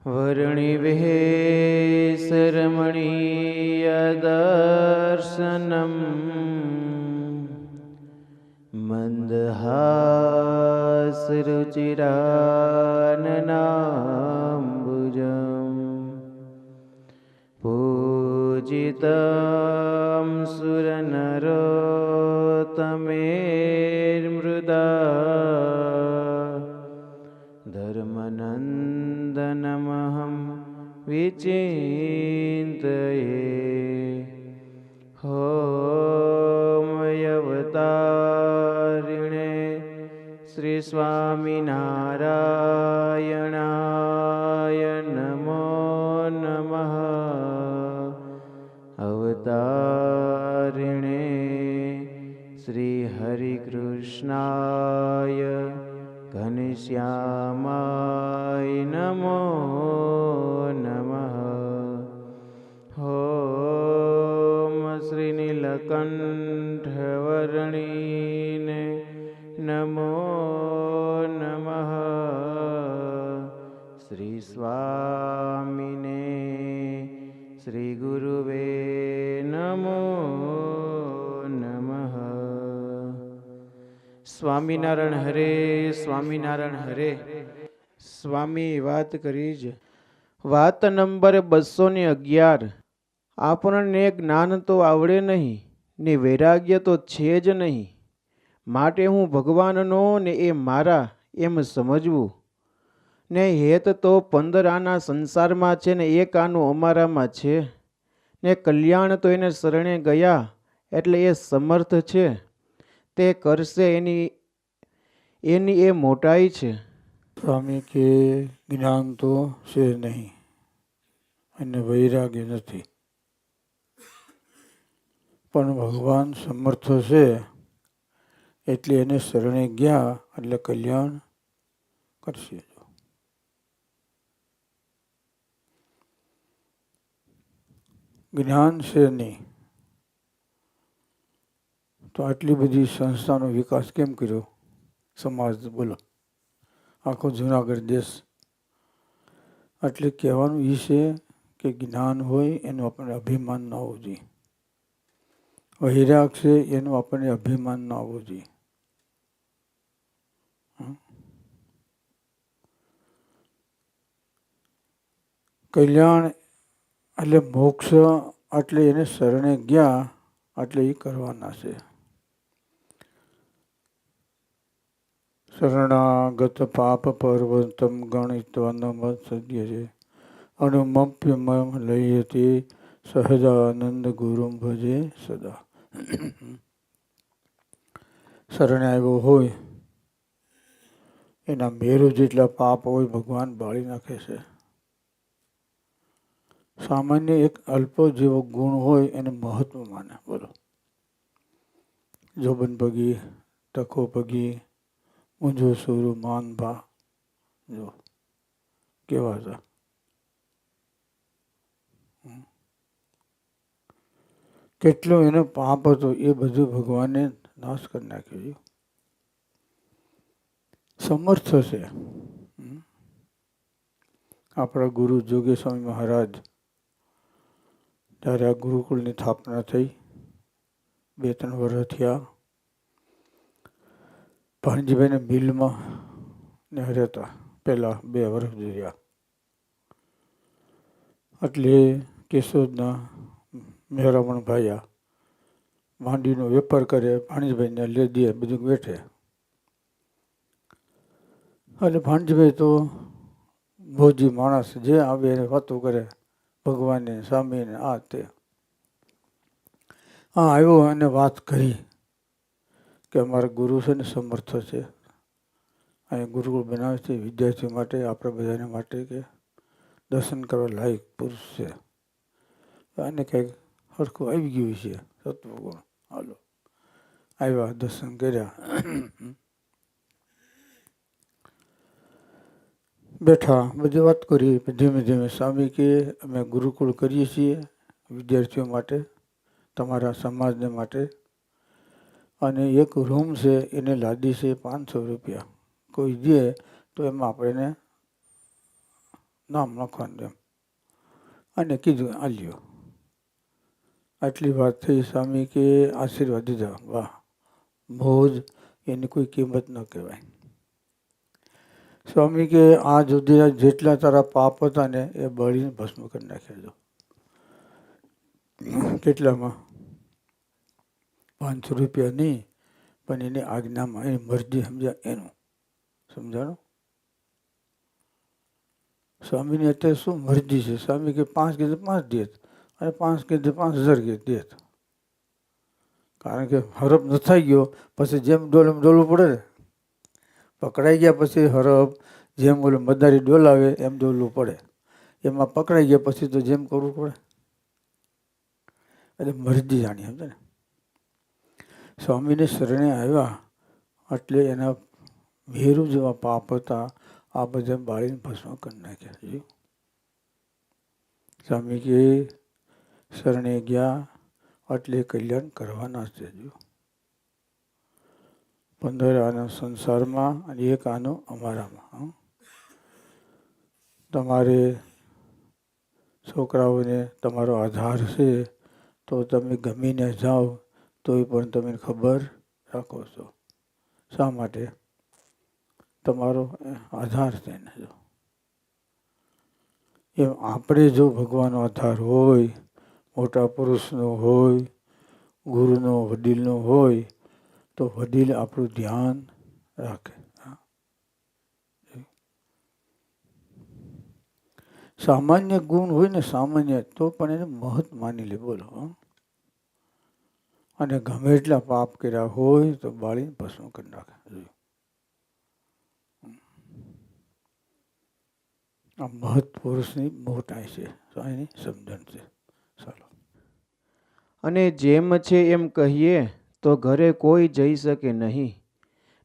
वर्णिवेशरमणीयदर्शनम् मन्दहासरुचिराननाम्बुजम् पूजितं सुरनरोत्तमेर्मृदा धर्मनन्दनमहं विचिन्तये। होमयवतारिणे श्रीस्वामिनारायणाय नमो नमः। अवतारिणे श्रीहरिकृष्णाय घनश्यामाय नमो नमः। ॐ श्रीनीलकण्ठवर्णिने नमो नमः। श्रीस्वामिने श्रीगुरुवे नमो नमः। સ્વામિનારાયણ હરે, સ્વામિનારાયણ હરે. સ્વામી વાત કરી જ વાત નંબર 211. આપણને જ્ઞાન તો આવડે નહીં ને વૈરાગ્ય તો છે જ નહીં, માટે હું ભગવાનનો ને એ મારા એમ સમજવું ને હેત તો 15 આના સંસારમાં છે ને 1 આનું અમારામાં છે ને કલ્યાણ તો એને શરણે ગયા એટલે એ સમર્થ છે, તે કરશે એની એ મોટાઈ છે. સ્વામી કે જ્ઞાન તો છે નહીં અને વૈરાગ્ય નથી, પણ ભગવાન સમર્થ છે એટલે એને શરણે ગયા એટલે કલ્યાણ કરશે. જ્ઞાન છે નહીં તો આટલી બધી સંસ્થાનો વિકાસ કેમ કર્યો સમાજ? બોલો, આખો જુનાગઢ દેશ. એટલે કહેવાનું એ છે કે જ્ઞાન હોય એનું આપણને અભિમાન ન આવવું જોઈએ, વૈરાગ છે એનું આપણને અભિમાન ન આવવું જોઈએ. કલ્યાણ એટલે મોક્ષ, એટલે એને શરણે ગયા એટલે એ કરવાના છે. શરણાગત પાપ પર્વતમ ગણિત્વનમ સદ્ય છે અનુમપ્યમ લયતે સહજાનંદ ગુરુમ ભજે સદા. શરણે આવ્યો હોય એના મેરુ જેટલા પાપ હોય ભગવાન બાળી નાખે છે. સામાન્ય એક અલ્પ જેવો ગુણ હોય એને મહત્વ માને. બોલો, જોબન પગી, ટકો પગી, ઊંઝો સુરુ માન ભા, જો કેવા હતા. કેટલો એનો પાપ હતો એ બધું ભગવાને નાશ કરી નાખ્યો. સમર્થ છે. આપણા ગુરુ જોગેશ સ્વામી મહારાજ ત્યારે આ ગુરુકુળની સ્થાપના થઈ, 2-3 વર્ષ થયા. ભાણજીભાઈને મિલમાં ને રહેતા પહેલાં 2 વર્ષ રહ્યા. એટલે કેશોદના મહેરામણ ભાઈયા માંડીનો વેપાર કરે, ભાણજીભાઈને લે દે, બધું બેઠે. એટલે ભાણજીભાઈ તો ભોજી માણસ, જે આવે એને વાતો કરે, ભગવાનને સ્વામીને આ તે. હા, આવ્યો અને વાત કરી કે અમારા ગુરુ છે ને સમર્થ છે, અહીંયા ગુરુકુળ બનાવે છે વિદ્યાર્થીઓ માટે, આપણે બધાને માટે, કે દર્શન કરવા લાયક પુરુષ છે. આને કંઈક સરખું આવી ગયું છે સત્વગુણ. હાલો, આવ્યા, દર્શન કર્યા, બેઠા, બધી વાત કરી. ધીમે ધીમે સ્વામી કે અમે ગુરુકુળ કરીએ છીએ વિદ્યાર્થીઓ માટે, તમારા સમાજને માટે, અને એક રૂમ છે એને લાદી છે 500 રૂપિયા. કોઈ દે તો એમાં આપણે નામ લખવાનું એમ. અને કીધું આ લ્યો. આટલી વાત થઈ. સ્વામી કે આશીર્વાદ દીધા. વાહ, મોજ, એની કોઈ કિંમત ન કહેવાય. સ્વામી કે આ સુધી જેટલા તારા પાપ હતા ને એ બળીને ભસ્મ કરી નાખ્યા. કેટલામાં? 500 રૂપિયા નહીં, પણ એની આજ્ઞામાં, એની મરજી સમજ્યા એનું. સમજાણું? સ્વામીની અત્યારે શું મરજી છે? સ્વામી કે 5 કીધે 5 દેત, અને 5 કીધે 5000 દેત. કારણ કે હરફ ન થઈ ગયો પછી જેમ ડોલ એમ ડોલવું પડે ને. પકડાઈ ગયા પછી હરફ જેમ ઓલું મદારી ડોલાવે એમ ડોલવું પડે. એમાં પકડાઈ ગયા પછી તો જેમ કરવું પડે. એટલે મરજી જાણી, સમજે ને. સ્વામીને શરણે આવ્યા એટલે એના મેરુ જેવા પાપ હતા આ બધા બાળીને ભસ્મ કરી નાખ્યા. સ્વામી કે શરણે ગયા એટલે કલ્યાણ કરવાના છે. 15 આના સંસારમાં અને 1 આનો અમારામાં. તમારે છોકરાઓને તમારો આધાર છે તો તમે ગમીને જાઓ તોય પણ તમે ખબર રાખો છો. શા માટે? તમારો આધાર છે ને. એમ આપણે જો ભગવાનનો આધાર હોય, મોટા પુરુષનો હોય, ગુરુનો, વડીલનો હોય, તો વડીલ આપણું ધ્યાન રાખે. સામાન્ય ગુણ હોય ને, સામાન્ય, તો પણ એને મહત માની લે. બોલો. અને ગમે એટલા પાપ કર્યા હોય તો બાળીને ભસ્મ કરી નાખે. આ મહત પુરુષની મોટાઈ છે, એની સમજણ છે. ચાલો. અને જેમ છે એમ કહીએ તો ઘરે કોઈ જઈ શકે નહીં,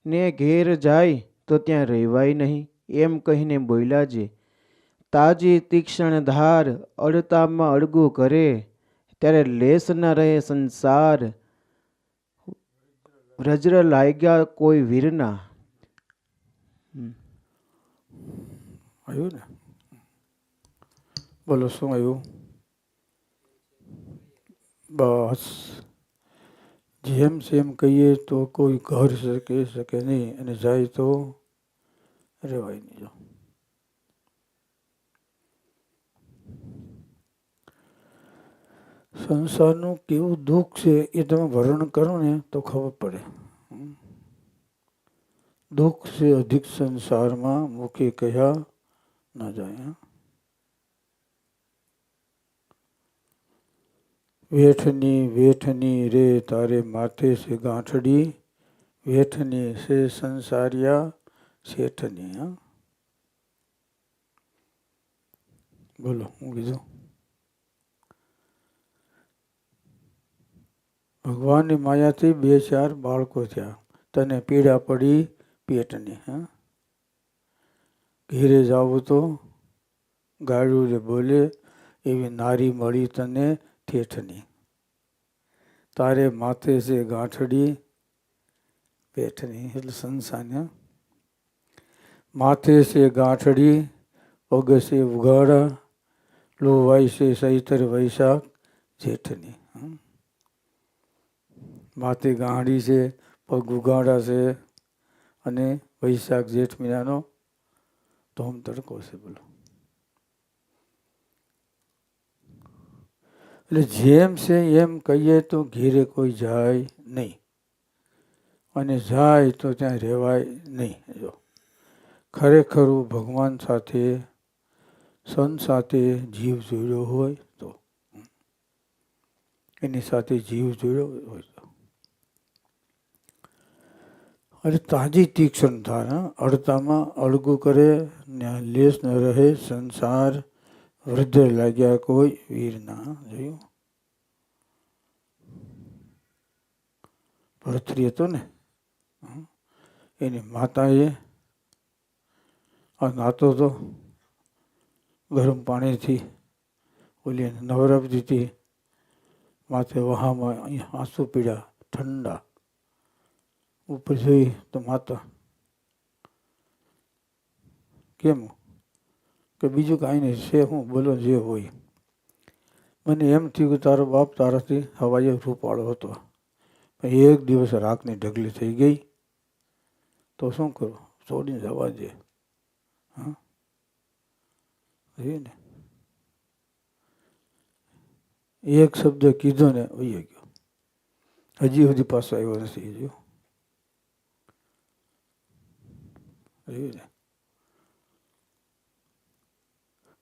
ને ઘેર જાય તો ત્યાં રહેવાય નહીં, એમ કહીને બોલ્યા જે. તાજી તીક્ષ્ણ ધાર અડતામાં અડગું કરે, ત્યારે લેસ ન રહે સંસાર, વજ્ર લાગ્યા કોઈ વીરના. આવ્યું ને? બોલો શું આવ્યું? બસ જેમ સેમ કહીએ તો કોઈ ઘર શકે નહીં, અને જાય તો રહેવાય નહીં. સંસારનું કેવું દુઃખ છે એ તમે વર્ણન કરો ને તો ખબર પડે. દુઃખ છે અધિક સંસારમાં મુખે કહ્યા ન જાય. વેઠની રે તારે માથે છે ગાંઠડી, વેઠની છે સંસારિયા શેઠની. બોલો હું કીધું? ભગવાનની માયાથી 2-4 બાળકો થયા. તને પીડા પડી પેટની. ઘેરે જાવું તો ગાળું રે બોલે, એવી નારી મળી તને ઠેઠની. તારે માથે છે ગાંઠડી પેટની, એટલે સંસાર. માથે છે ગાંઠડી, પગ છે ઉઘાડા, લોવાય છે ચૈત્ર વૈશાખ જેઠની. માથે ગાંડી છે, પગ ઉઘાડા છે, અને વૈશાખ જેઠ મહિનાનો ધોમ તડકો છે. બોલો. એટલે જેમ છે એમ કહીએ તો ઘેરે કોઈ જાય નહીં, અને જાય તો ત્યાં રહેવાય નહીં. જો ખરેખર ભગવાન સાથે, સંત સાથે જીવ જોડ્યો હોય તો, એની સાથે જીવ જોડ્યો હોય તો. અને તાજી તીક્ષ્ણ ધાર, અડતામાં અડગું કરે, લેસ ન રહે સંસાર, વૃદ્ધ લાગ્યા કોઈ વીરના. જોયું? ભરતરી હતો ને, એની માતાએ નાતો તો ગરમ પાણીથી ઓલી નવરાવી દીધી, માથે વહામાં અહીંયા આંસુ પીડ્યા ઠંડા. ઉપર જોઈ તો માતા કેમ કે બીજું કાંઈ નહીં છે, હું બોલો જે હોય. મને એમ થયું કે તારો બાપ તારાથી હવાઈએ રૂપાળો હતો, પણ એક દિવસ રાખની ઢગલી થઈ ગઈ તો શું કરું? છોડીને જવા દે. હા, ને એક શબ્દ કીધો ને વહી ગયો. હજી સુધી પાછો આવ્યો નથી. જો ને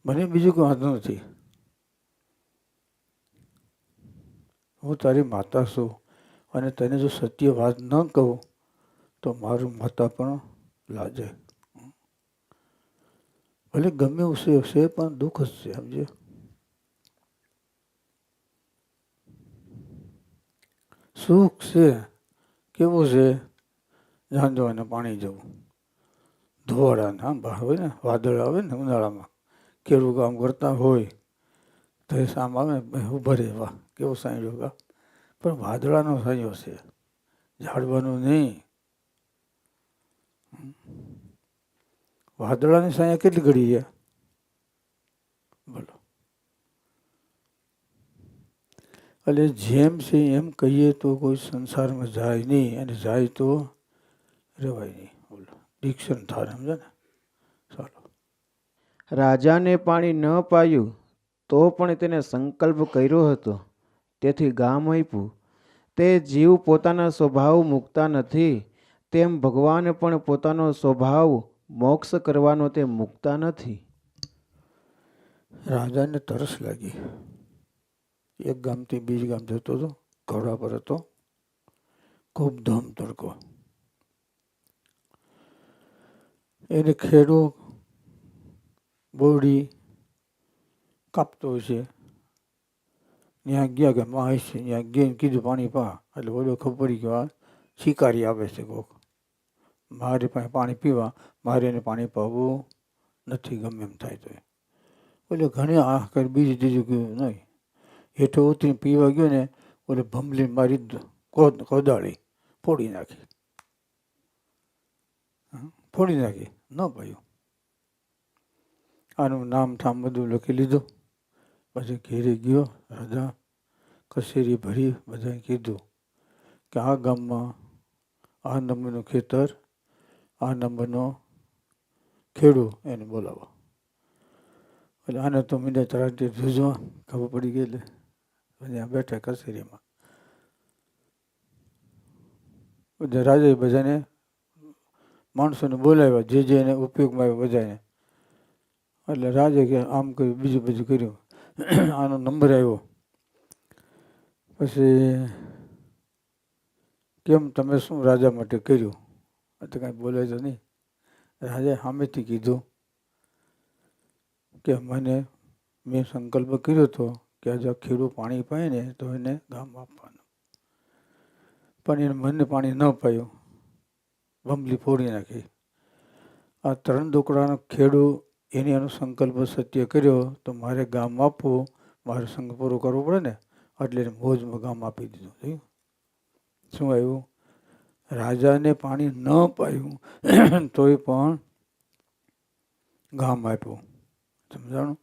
મને બીજું કોઈ વાંધો નથી. હું તારી માતા છું અને તને જો સત્ય વાત ન કહું તો મારું માતા પણ લાજે. ભલે ગમે એવું છે પણ દુઃખ જ છે. સમજે? સુખ છે કેવું છે? ઝાંઝવાને પાણી જવું, ધોવાડાને બહાર હોય ને, વાદળ આવે ને ઉનાળામાં, ખેડૂત કામ કરતા હોય તો એ સામ આવે ને ઉભા રહેવા, કેવો સાંયો કા. પણ વાદળાનો સાંયો છે, ઝાડવાનો નહીં. વાદળાની સાંયા કેટલી ઘડી છે? બોલો. એટલે જેમ છે એમ કહીએ તો કોઈ સંસારમાં જાય નહીં, અને જાય તો રહેવાય નહીં. બોલો, દીક્ષણ થાય. સમજે ને? ચાલો. રાજાને પાણી ન પાયું તો પણ તેને સંકલ્પ કર્યો હતો, તેથી ગામ આપ્યું. તે જીવ પોતાના સ્વભાવ મૂકતા નથી, તેમ ભગવાન પણ પોતાનો સ્વભાવ મોક્ષ કરવાનો તે મૂકતા નથી. રાજાને તરસ લાગી. એક ગામથી બીજું ગામ જતો હતો, ઘોડા પર હતો, ખૂબ ધમ તડકો. એને ખેડો બોરડી કાપતો છે. ત્યાં ગયા કે માં છે, ત્યાં ગઈને કીધું પાણી પા. એટલે બોલો ખબર પડી કે શિકારી આવે છે કોક, મારે પાસે પાણી પીવા, મારે એને પાણી પાવું નથી, ગમે એમ થાય તો. એટલે ઘણી આ કરી બીજું ત્રીજું કીધું નહીં. હેઠો ઉતરીને પીવા ગયો ને, ઓલે ભમલી મારી કોદાળી ફોડી નાખી. ફોડી નાખી, ન પાયું. આનું નામ ઠામ બધું લખી લીધું. પછી ઘેરે ગયો રાજા, કચેરી ભરી, બધાને કીધું કે આ ગામમાં આ નંબરનું ખેતર, આ નંબરનો ખેડૂ, એને બોલાવો. એટલે આને તો મીંડા તરાટી જૂજવા ખબર પડી ગઈ. એટલે ત્યાં બેઠા કચેરીમાં. બધા રાજાએ બધાને માણસોને બોલાવ્યા, જે એને ઉપયોગમાં આવ્યા બધાને. એટલે રાજા કે આમ કર્યું, બીજું બધું કર્યું. આનો નંબર આવ્યો. પછી કેમ તમે શું રાજા માટે કર્યું? તો કાંઈ બોલાય તો નહીં. રાજાએ સામેથી કીધું કે મેં સંકલ્પ કર્યો હતો કે આજે ખેડૂત પાણી પાય ને તો એને ગામ આપવાનું, પણ એને મને પાણી ન પાયું, ભમલી ફોડી નાખી. આ 3 દુકડાનો ખેડૂત એને એનો સંકલ્પ સત્ય કર્યો તો મારે ગામ આપવું, મારે સંઘ પૂરો કરવો પડે ને, એટલે એને મોજમાં ગામ આપી દીધું. શું આવ્યું? રાજાને પાણી ન પાયું તોય પણ ગામ આપ્યું. સમજાણું?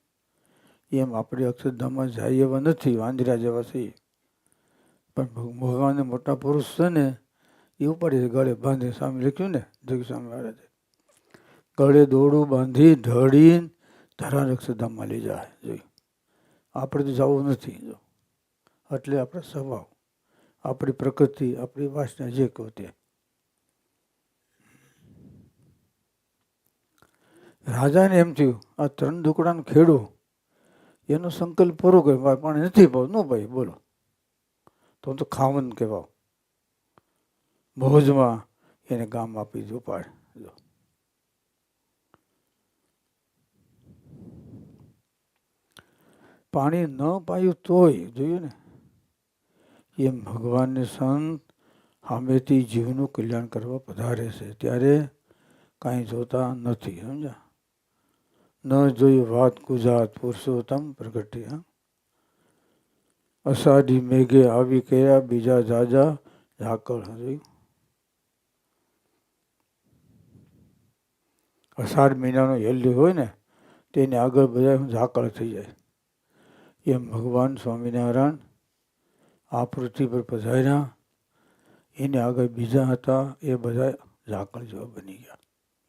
એમ આપણે અક્ષરધામમાં જાય એવા નથી, વાંદરા જેવા છીએ. પણ ભગવાનને મોટા પુરુષ છે ને, એ ઉપાડી ગળે બાંધી, સામે લખ્યું ને જગ સામે મહારાજે, ગળે દોડું બાંધી ઢળીને ધરાન અક્ષરધામમાં લઈ જાય. જોયું? આપણે તો જવું નથી. જો એટલે આપણે સ્વભાવ, આપણી પ્રકૃતિ, આપણી વાસના જે કહો તે. રાજાને એમ થયું આ 3 દુકડાનો ખેડૂ એનો સંકલ્પ પૂરો કર્યો, મારે પાણી નથી પાવું. ન ભાઈ બોલો, તો ખાવન કહેવાય. ભોજમાં એને ગામ આપી દીધું. પાડ પાણી ન પાયું તોય, જોયું ને, એમ ભગવાનને સંત સામેથી જીવનું કલ્યાણ કરવા પધારે છે, ત્યારે કાંઈ જોતા નથી. સમજ્યા? ન જોઈ વાત ગુજરાત પુરુષોત્તમ પ્રગટ્યા, અષાઢી મેઘે આવી કયા બીજા જાજા ઝાકળ. જોયું? અષાઢ મહિનાનો હેલ્યો હોય ને, તેની આગળ બધા ઝાકળ થઈ જાય. એમ ભગવાન સ્વામિનારાયણ આ પૃથ્વી પર પધાર્યા, એની આગળ બીજા હતા, એ બધા ઝાકળ જેવા બની ગયા.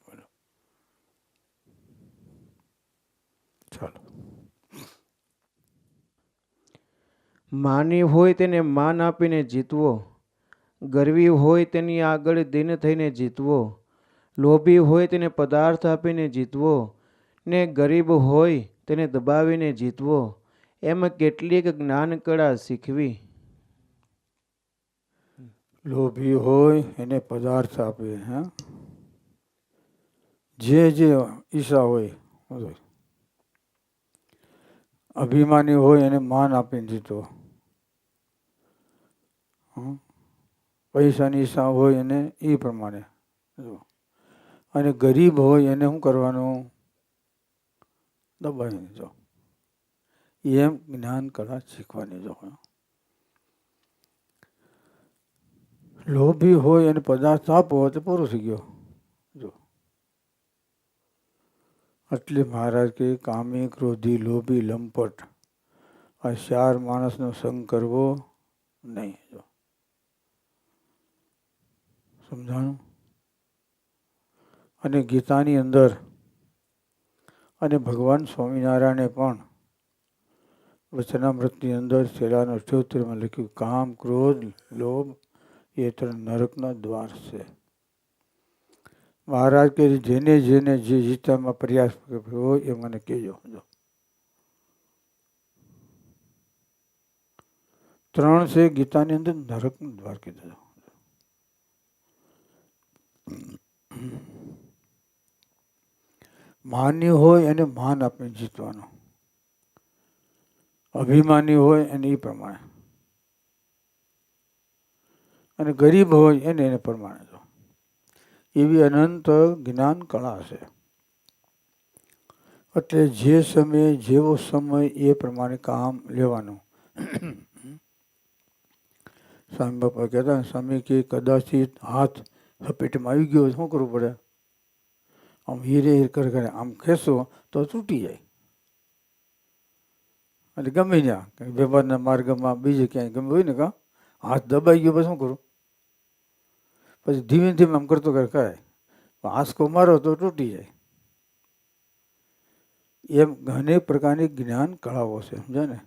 બોલો. ચાલો. માની હોય તેને માન આપીને જીતવો, ગર્વી હોય તેની આગળ દીન થઈને જીતવો, લોભી હોય તેને પદાર્થ આપીને જીતવો, ને ગરીબ હોય તેને દબાવીને જીતવો, એમ કેટલીક જ્ઞાન કળા શીખવી. લોભી હોય એને પદાર્થ આપે, હે જે ઈચ્છા હોય. અભિમાની હોય એને માન આપીને જીતો. પૈસાની ઈચ્છા હોય એને એ પ્રમાણે. અને ગરીબ હોય એને શું કરવાનું? દબાવીને જો. એમ જ્ઞાન કળા શીખવાની જો. લોભી હોય એને પદાર્થ આપો તો પૂરું થઈ ગયો. જો એટલે મહારાજ કે કામી, ક્રોધી, લોભી, લંપટ આ 4 માણસનો સંગ કરવો નહીં. જો સમજાણું? અને ગીતાની અંદર અને ભગવાન સ્વામિનારાયણે પણ વચનામૃતની અંદર છેલ્લાનો 78માં લખ્યું, કામ, ક્રોધ, લોભ એ 3 નરકના દ્વાર છે. મહારાજ કે જેને જેને જે જીતામાં પ્રયાસ હોય એ મને કહેજો. 3 છે ગીતાની અંદર નરકનું દ્વાર કીધું. માન્ય હોય એને માન આપીને જીતવાનું, અભિમાની હોય એને એ પ્રમાણે, અને ગરીબ હોય એને પ્રમાણે. જો એવી અનંત જ્ઞાન કળા છે. એટલે જે સમયે જેવો સમય એ પ્રમાણે કામ લેવાનું. સ્વામી બાપા કહેતા, સ્વામી કે કદાચિત હાથ હપેટમાં આવી ગયો શું કરવું પડે? આમ હીરે કરે આમ ખેંચો તો તૂટી જાય. એટલે ગમે ત્યાં વ્યવહારના માર્ગમાં બીજે ક્યાંય ગમે હોય ને, કાં હાથ દબાઈ ગયો પછી શું કરું? પછી ધીમે ધીમે આમ કરતો કાંઈ આંસકો મારો તો તૂટી જાય. એમ ઘણી પ્રકારની જ્ઞાન કળાઓ છે, સમજ્યા ને?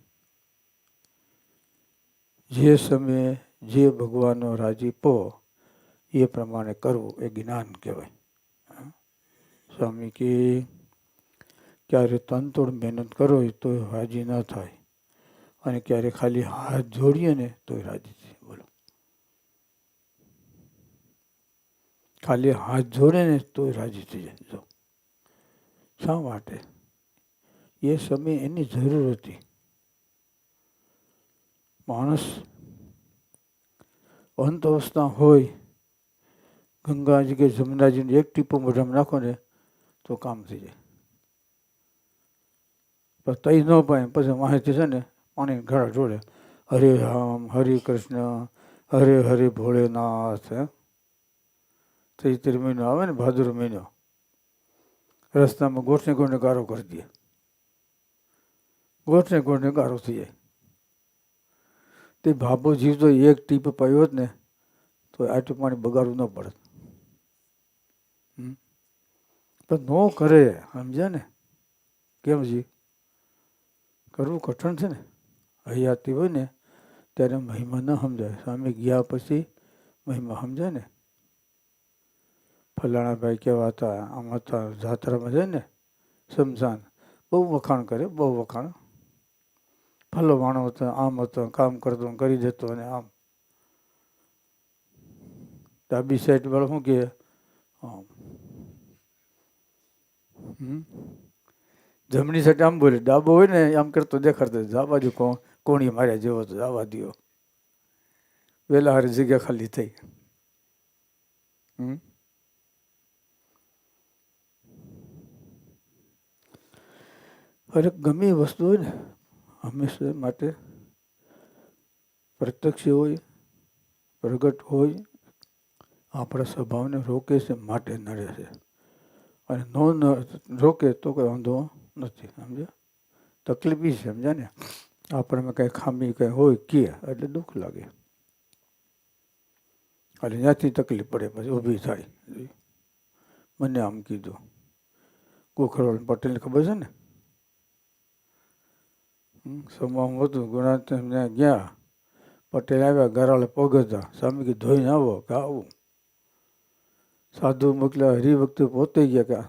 જે સમયે જે ભગવાનનો રાજીપો એ પ્રમાણે કરવું એ જ્ઞાન કહેવાય. સ્વામી કે ક્યારે તનતોડ મહેનત કરો તો રાજી ન થાય, અને ક્યારે ખાલી હાથ જોડીએ ને તોય રાજી થાય. બોલો, ખાલી હાથ જોડે ને તોય રાજી થઈ જાય. જો શા માટે? એ સમય એની જરૂર હતી. માણસ અંત અવસ્થા હોય, ગંગાજી કે જમનાજીને એક ટીપો મોઢામાં નાખો ને તો કામ થઈ જાય. પણ તઈ ન પાય પછી માહિતી છે ને પાણી ઘડા જોડે, હરે રામ હરે કૃષ્ણ હરે હરે ભોળેનાથ. ચૈત્ર મહિનો આવે ને, ભાદરવો મહિનો, રસ્તામાં ગોઠને ગોઠને ગારો કરી દે, ગોઠને ગોઠને ગારો થઈ જાય. તે ભાભો જીવતો એક ટીપ પાયો જ ને તો આટલું પાણી બગાડવું ન પડે. પણ ન કરે, સમજ્યા ને? કેમ જી? કરવું કઠણ છે ને. હયાતી હોય ને ત્યારે મહિમા ન સમજાય, સ્વામી ગયા પછી મહિમા સમજાય ને. ફલાણા ભાઈ કેવા હતા, આમ હતા, જાત્રામાં જાય ને શમશાન, બહુ વખાણ કરે, બહુ વખાણ. ફલો વાણો હતો, આમ હતો, કામ કરતો કરી દેતો, અને આમ ડાબી સાઈડ વાળો શું કહે? આમ. જમણી સાઈડ આમ બોલે, ડાબો હોય ને આમ કરતો દેખાડતો, જા બાજુ કોણી માર્યા જેવો તો જવા દો, વેલા હારી જગ્યા ખાલી થઈ. અરે ગમે એ વસ્તુ હોય ને હંમેશા માટે પ્રત્યક્ષ હોય, પ્રગટ હોય, આપણા સ્વભાવને રોકે છે માટે નડે છે. અને ન રોકે તો કોઈ વાંધો નથી. સમજ્યા? તકલીફ એ છે, સમજ્યા ને? આપણને કંઈ ખામી કંઈ હોય કે એટલે દુઃખ લાગે, એટલે ત્યાંથી તકલીફ પડે, પછી ઊભી થાય. મને આમ કીધું, ગોખરવાલ પટેલને ખબર છે ને, સમામાં હતું, ગુણાત ત્યાં ગયા, પટેલ આવ્યા, ગરાળે પગ હતા, સ્વામી કે ધોઈને આવો કે આવું. સાધુ મોકલ્યા, હરિભક્તિ પોતે ગયા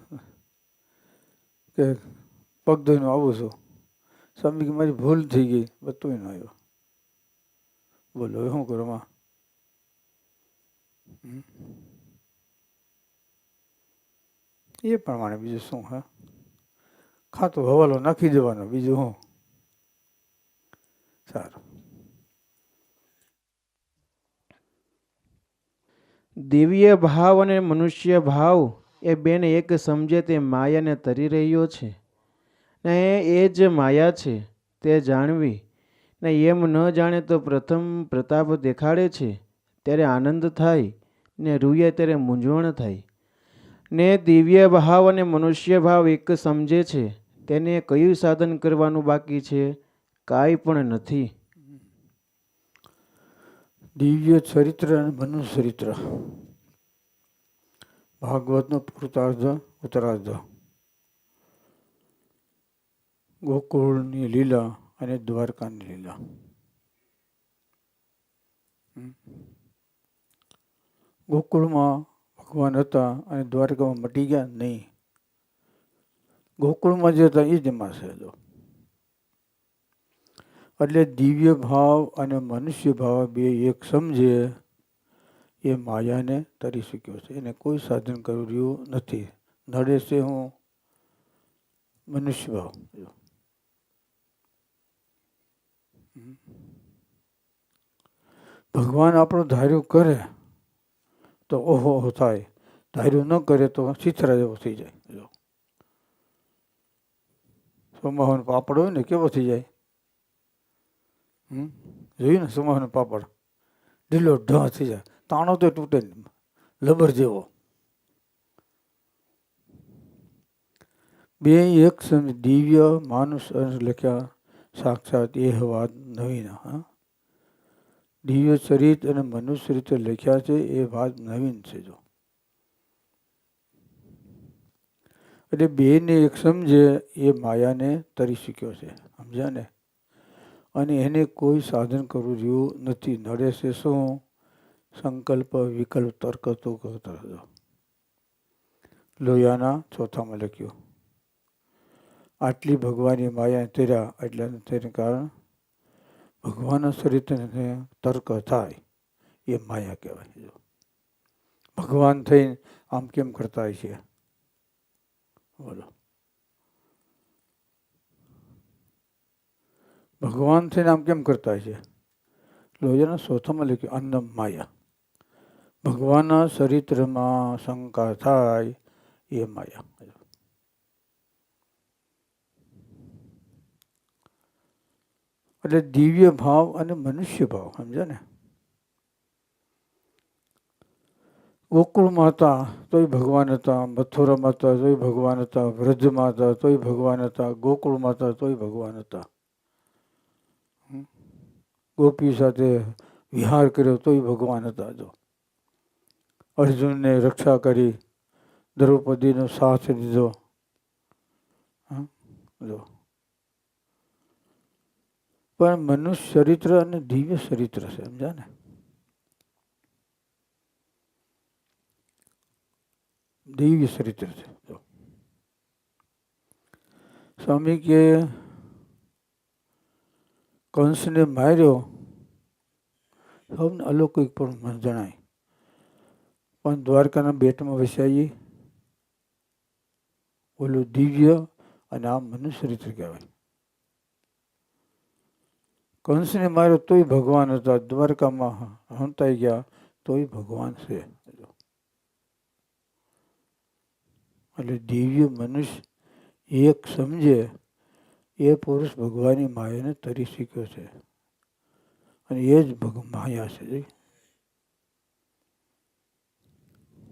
કે પગ ધોઈને આવું છું. સ્વામી કે મારી ભૂલ થઈ ગઈ, બતું ન આવ્યો. બોલો હવે શું કરું માં? એ પ્રમાણે બીજું શું? હા, ખાતો હવાલો નાખી દેવાનો, બીજું શું? સારું. દિવ્ય ભાવ અને મનુષ્ય ભાવ એ બેન એક સમજે તે માયાને તરી રહ્યો છે, ને એ જ માયા છે તે જાણવી, ને એમ ન જાણે તો પ્રથમ પ્રતાપ દેખાડે છે ત્યારે આનંદ થાય, ને રૂએ ત્યારે મૂંઝવણ થાય. ને દિવ્ય ભાવ અને મનુષ્ય ભાવ એક સમજે છે તેને કયું સાધન કરવાનું બાકી છે? કાંઈ પણ નથી. દિવ્ય ચરિત્ર અને મનુષ્ય ચરિત્ર, ભાગવતનો પૂર્તાર્ધ ઉત્તરાર્ધ, ગોકુળની લીલા અને દ્વારકાની લીલા. ગોકુળમાં ભગવાન હતા અને દ્વારકામાં મટી ગયા નહીં. ગોકુળમાં જે હતા એ જ એમાં છે. એટલે દિવ્ય ભાવ અને મનુષ્ય ભાવ બે એક સમજે એ માયાને તરી શક્યો છે. એને કોઈ સાધન કર્યું નથી. નડે છે હું મનુષ્ય ભાવ. ભગવાન આપણું ધાર્યું કરે તો ઓહો થાય, ધાર્યું ન કરે તો છીછરા જેવો થઈ જાય. સોમાહોનો પાપડ હોય ને કેવો થઈ જાય? જોયું ને? સોમાહોનો પાપડ ઢીલો ઢ થઈ જાય, તાણો તો તૂટે નહીં, લબર જેવો. બે એક સમજ દિવ્ય માનુષ લખ્યા સાક્ષાત એ વાત નવીન. હા, દિવ્ય ચરિત્ર અને મનુષ્ય ચરિત્ર લખ્યા છે એ વાત નવીન છે. જો એટલે બેને એક સમજે એ માયાને તરી શક્યો છે. સમજ્યા ને? અને એને કોઈ સાધન કરવું રહ્યું નથી. નડે છે શું? સંકલ્પ વિકલ્પ તર્ક તો કરતા. લોહિયાના ચોથામાં લખ્યું, આટલી ભગવાનની માયા તેર્યા એટલે તેને કારણ ભગવાનના ચરિત્રને તર્ક થાય એ માયા કહેવાય. ભગવાન થઈને આમ કેમ કરતા હોય છે? બોલો. ભગવાન થઈને આમ કેમ કરતા હોય છે? લોહિયાના ચોથામાં લખ્યું અન્નમ માયા. ભગવાનના ચરિત્રમાં શંકા થાય એ માયા. એટલે દિવ્ય ભાવ અને મનુષ્ય ભાવ. સમજ્યા ને? ગોકુળમાં હતા તોય ભગવાન હતા, મથુરામાં હતા તોય ભગવાન હતા, વ્રજમાં હતા તોય ભગવાન હતા, ગોકુળમાં હતા તોય ભગવાન હતા. ગોપી સાથે વિહાર કર્યો તોય ભગવાન હતા. જો અર્જુનને રક્ષા કરી, દ્રૌપદીનો સાથ દીધો. જો પણ મનુષ્ય ચરિત્ર અને દિવ્ય ચરિત્ર છે. સમજ્યા ને? દિવ્ય ચરિત્ર છે. સ્વામી કે કંસને માર્યો સૌને અલૌકિક પણ મન જણાય, પણ દ્વારકાના બેટમાં વસાઈ ઓલું દિવ્ય અને આ મનુષ્ય ચરિત્ર કહેવાય. કંસને માર્યો તોય ભગવાન હતા, દ્વારકામાં હંતાઈ ગયા તોય ભગવાન છે. એટલે દિવ્ય મનુષ્ય એક સમજે એ પુરુષ ભગવાનની માયાને તરી શીખ્યો છે. અને એ જ માયા છે.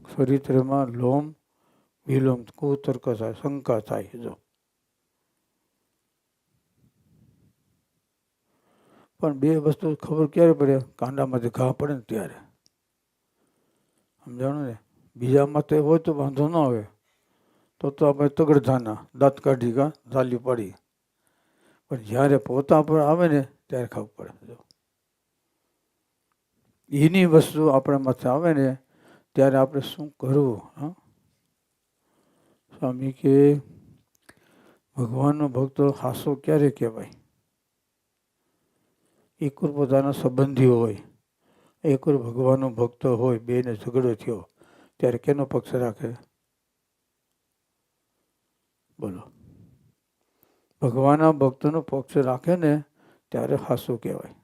ચરિત્રમાં લોમ વિલોમ કુતર્ક થાય, શંકા થાય. જો પણ બે વસ્તુ ખબર ક્યારે પડે? કાંડામાંથી ઘા પડે ને ત્યારે. સમજાણું ને? બીજામાં તો હોય તો વાંધો ન આવે, તો આપણે તગડધાના દાંત કાઢી કા ઝાલી પડી. પણ જ્યારે પોતા પર આવે ને ત્યારે ખબર પડે. એની વસ્તુ આપણા માથે આવે ને ત્યારે આપણે શું કરવું? હા, સ્વામી કે ભગવાનનો ભક્તો હાસો ક્યારે કહેવાય? એક પોતાના સંબંધી હોય, એક ભગવાનનો ભક્ત હોય, બેને ઝઘડો થયો ત્યારે કેનો પક્ષ રાખે? બોલો. ભગવાનના ભક્તનો પક્ષ રાખે ને ત્યારે હાસું કહેવાય.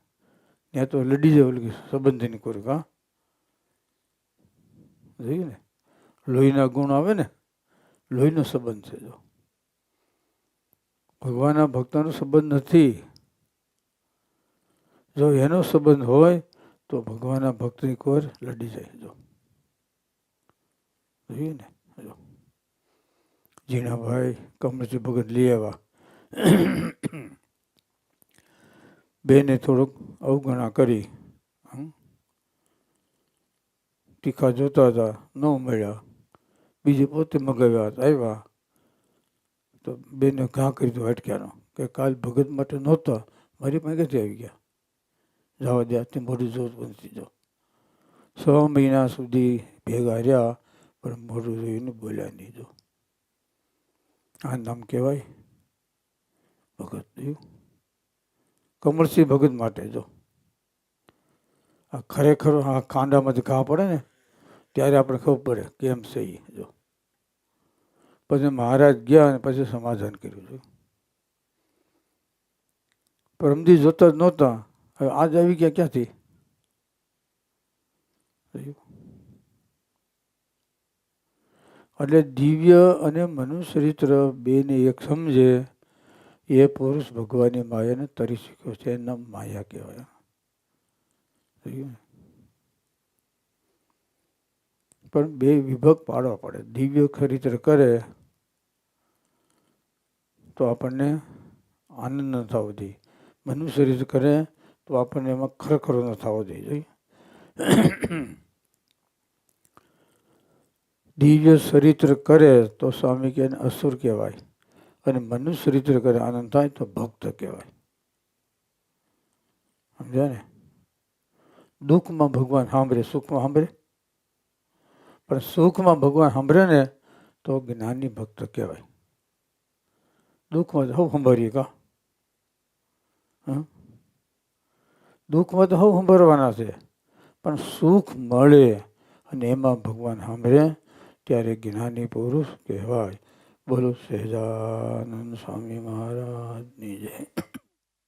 ત્યાં તો લડી જાય સંબંધીની કોઈ. કા જોઈએ ને, લોહીના ગુણ આવે ને, લોહીનો સંબંધ છે. જો ભગવાનના ભક્તનો સંબંધ નથી, જો એનો સંબંધ હોય તો ભગવાનના ભક્તની કોર લડી જાય. જો જોઈએ ને, જો જીણાભાઈ કમળજી ભગત લઈ આવ્યા, બેને થોડુંક અવગણા કરી, તીખા જોતા હતા, ન મળ્યા, બીજે પોતે મગાવ્યા આવ્યા તો બેને ઘા કરી દો અટક્યાનો કે કાલ ભગત માટે નહોતા, મારી પાસે ક્યાંથી આવી ગયા? જવા દે, આથી મોઢું જોતું નથી. જો 6 મહિના સુધી ભેગા રહ્યા પણ મોઢું જોઈને બોલ્યા નહીં. જો આ નામ કહેવાય ભગત. કમળસિંહ ભગત માટે જો આ ખરેખર આ કાંડામાંથી ઘા પડે ને ત્યારે આપણે ખબર પડે કેમ છે એ. જો પછી મહારાજ ગયા અને પછી સમાધાન કર્યું છે. પરમદી જોતા જ નહોતા, હવે આજ આવી ગયા ક્યાંથી? એટલે દિવ્ય અને મનુષ્ય ચરિત્ર બેને એક સમજે એ પુરુષ ભગવાનની માયાને તરી શક્યો છે. એના માયા કહેવાય. પણ બે વિભાગ પાડવા પડે. દિવ્ય ચરિત્ર કરે તો આપણને આનંદ ન થવો જોઈએ, મનુષ્ય ચરિત્ર કરે તો આપણને એમાં ખરેખર ન થવો જોઈએ. દિવ્ય ચરિત્ર કરે તો સ્વામી કે અસુર કહેવાય, અને મનુષ્ય ચરિત્ર કરે આનંદ થાય તો ભક્ત કહેવાય. સમજ્યા ને? દુઃખમાં ભગવાન સાંભળે, સુખમાં સાંભળે, પણ સુખમાં ભગવાન સાંભળે ને તો જ્ઞાની ભક્ત કહેવાય. દુઃખમાં તો હવ સાંભળીએ કા? દુઃખમાં તો હવ સાંભળવાના છે, પણ સુખ મળે અને એમાં ભગવાન સાંભળે ત્યારે જ્ઞાની પુરુષ કહેવાય. બોલો સહેજાનંદ સ્વામી મહારાજની જય.